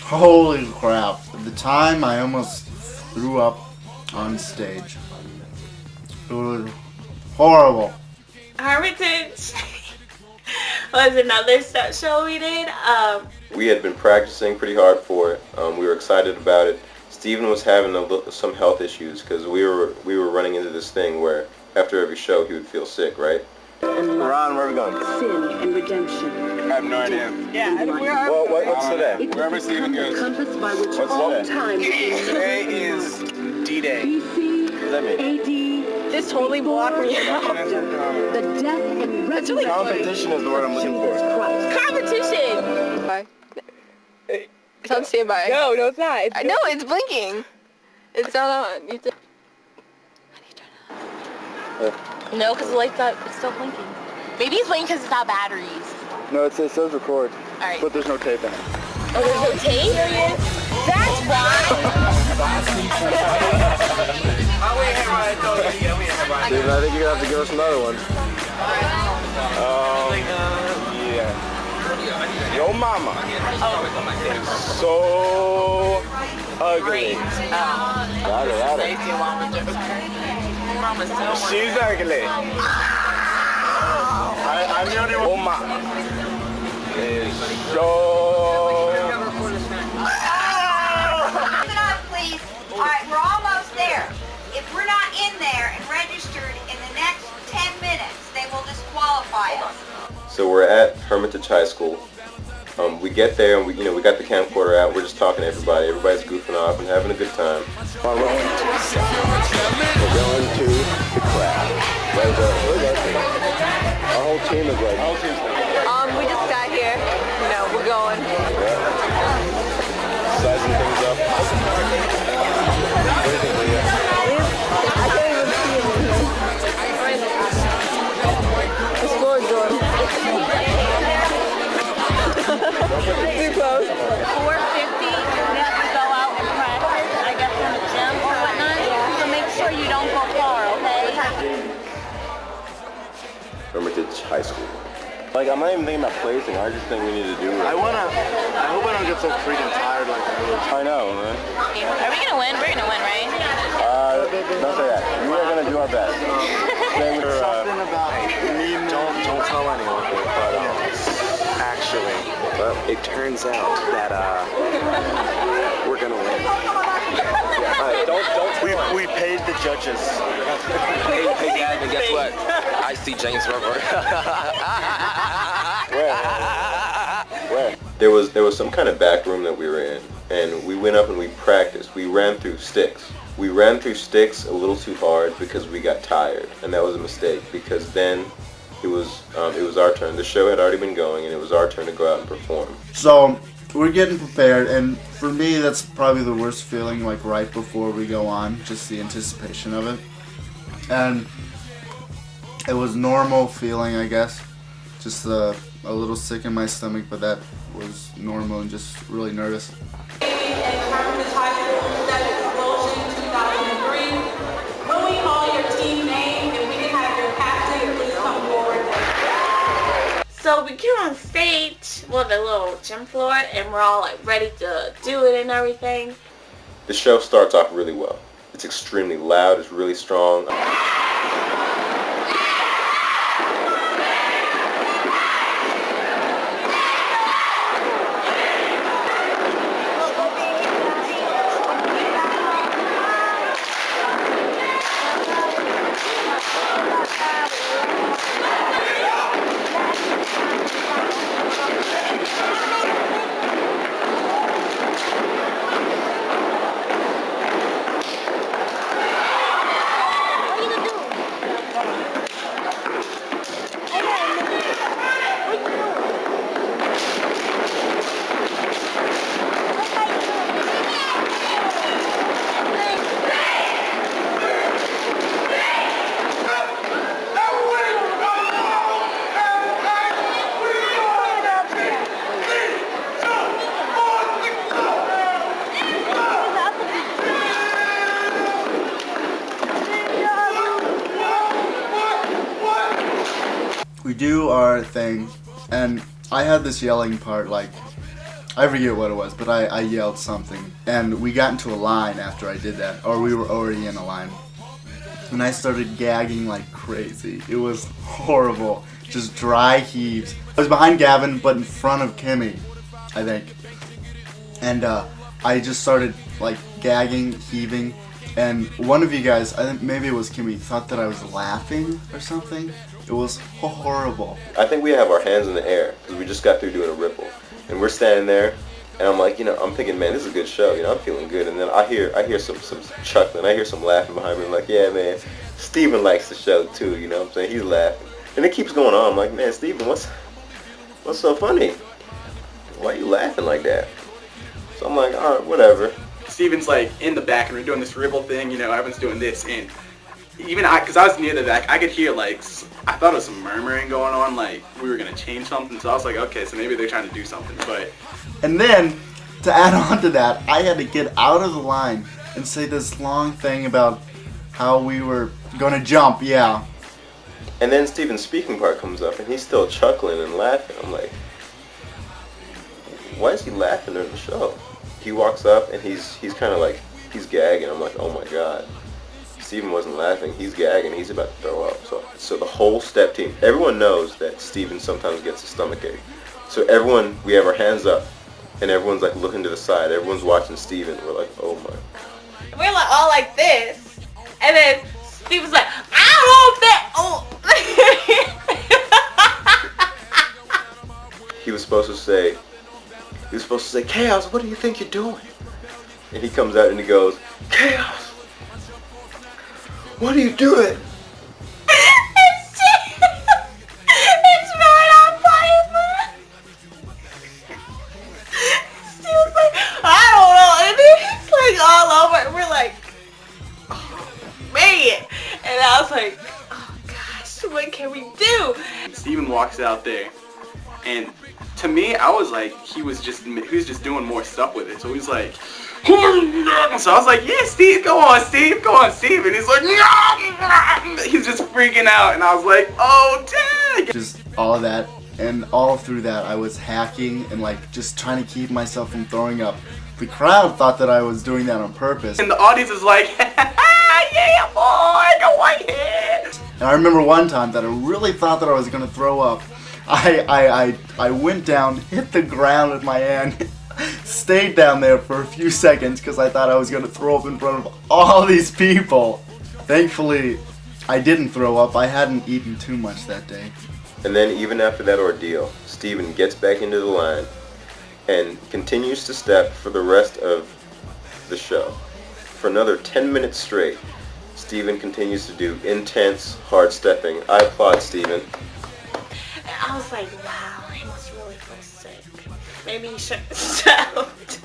Holy crap. At the time, I almost threw up on stage. It was horrible. Hermitage was another stunt show we did. We had been practicing pretty hard for it. We were excited about it. Steven was having some health issues because we were running into this thing where after every show he would feel sick, right? Ron, where are we going? Sin and redemption. I have no idea. Yeah, we are. Well, what's today? Wherever Steven goes. Compass by which What's all today? time Today is D-Day. BC, What does that mean? AD. This totally blocked me out. The death and resurrection. Competition is the word I'm looking for. Competition. Bye. It's on standby. No, it's not. I know, it's blinking. It's not on. You No, because the light's not. It's still blinking. Maybe it's blinking because it's not batteries. No, it says record, All right. but there's no tape in it. Oh, there's no tape? That's why. Steven, I think you're going to have to give us another one. Yeah. Yo mama is so ugly. Got it. She's ugly. I'm the only one. Oh mama is so... Please. All right, we're almost there. If we're not in there and registered in the next 10 minutes, they will disqualify us. So we're at Hermitage High School. We get there and we got the camcorder out. We're just talking to everybody. Everybody's goofing off and having a good time. We're going to the crowd. Where's our team? Our whole team is like... We just got here. You know, we're going. Sizing things up. What do you think, Leah? I can't even see it in here. The score door. Too close. 4:50. We have to go out and practice. I guess in the gym or whatnot. So make sure you don't go far, okay? Hermitage High School. Like, I'm not even thinking about placing. I just think we need to do it. I hope I don't get so freaking tired like I was. I know, man. Are we gonna win? We're gonna win, right? Don't say that. We are gonna do our best. Something about don't tell anyone. But actually, it turns out that we're gonna win. We paid the judges. Hey Dad, and guess what? I see James River. Where? There was some kind of back room that we were in, and we went up and we practiced. We ran through sticks. We ran through sticks a little too hard because we got tired, and that was a mistake because then it was our turn. The show had already been going, and it was our turn to go out and perform. So we're getting prepared, and for me, that's probably the worst feeling, like right before we go on, just the anticipation of it. And it was normal feeling, I guess, just a little sick in my stomach, but that was normal and just really nervous. Hermitage High School that explosion 2003. When we call your team name and we can have your captain, please come forward. So we get on stage, well, the little gym floor, and we're all like ready to do it and everything. The show starts off really well. It's extremely loud. It's really strong. we do our thing, and I had this yelling part, like, I forget what it was, but I yelled something, and we got into a line after I did that, or we were already in a line, and I started gagging like crazy. It was horrible, just dry heaves. I was behind Gavin, but in front of Kimmy, I think, and I just started like gagging, heaving, and one of you guys, I think maybe it was Kimmy, thought that I was laughing or something. It was horrible. I think we have our hands in the air because we just got through doing a ripple, and we're standing there, and I'm like, I'm thinking, man, this is a good show. I'm feeling good, and then I hear some chuckling, I hear some laughing behind me. I'm like, yeah, man, Steven likes the show too. You know what I'm saying? He's laughing, and it keeps going on. I'm like, man, Steven, what's so funny? Why are you laughing like that? So I'm like, all right, whatever. Steven's like in the back, and we're doing this ripple thing. Everyone's doing this, and even because I was near the back, I could hear like, I thought it was some murmuring going on, like we were gonna change something. So I was like, okay, so maybe they're trying to do something. But and then to add on to that, I had to get out of the line and say this long thing about how we were gonna jump. Yeah. And then Steven's speaking part comes up, and he's still chuckling and laughing. I'm like, why is he laughing during the show? He walks up and he's kind of like, he's gagging. I'm like, oh my god. Steven wasn't laughing, he's gagging, he's about to throw up. So the whole step team, everyone knows that Steven sometimes gets a stomachache. So everyone, we have our hands up, and everyone's like looking to the side. Everyone's watching Steven. We're like, oh my. We're like all like this, and then Steven's like, I don't know if that. Oh. He was supposed to say, Chaos, what do you think you're doing? And he comes out and he goes, Chaos, what are you doing? It's right on paper. Steven's like, I don't know, and then it's like all over, and we're like, oh man, and I was like, oh gosh, what can we do? Steven walks out there, and to me, I was like, he was just doing more stuff with it. So he's like, so I was like, yeah, Steve, go on, Steve. And he's like, he's just freaking out, and I was like, oh dang. Just all of that, and all through that, I was hacking and like just trying to keep myself from throwing up. The crowd thought that I was doing that on purpose. And the audience is like, yeah, boy, go ahead. And I remember one time that I really thought that I was gonna throw up. I went down, hit the ground with my hand, stayed down there for a few seconds because I thought I was going to throw up in front of all these people. Thankfully, I didn't throw up. I hadn't eaten too much that day. And then even after that ordeal, Steven gets back into the line and continues to step for the rest of the show. For another 10 minutes straight, Steven continues to do intense, hard stepping. I applaud Steven. I was like, wow, he must really feel sick. Maybe he shouldn't have stopped,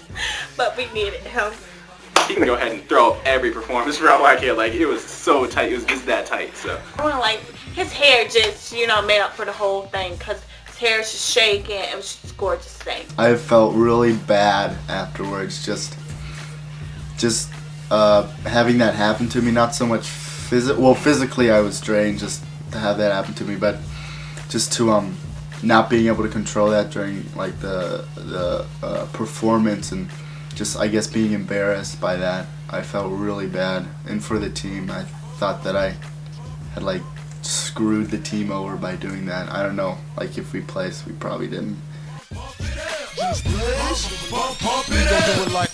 but we needed him. He can go ahead and throw up every performance for all I care. Like, it was so tight. It was just that tight. So Like, his hair just, made up for the whole thing, because his hair is just shaking. It was just a gorgeous thing. I felt really bad afterwards, just having that happen to me. Not so much physically I was drained just to have that happen to me, but just to not being able to control that during like the performance, and just I guess being embarrassed by that. I felt really bad, and for the team, I thought that I had like screwed the team over by doing that. I don't know, like if we placed, we probably didn't. Just pump it up.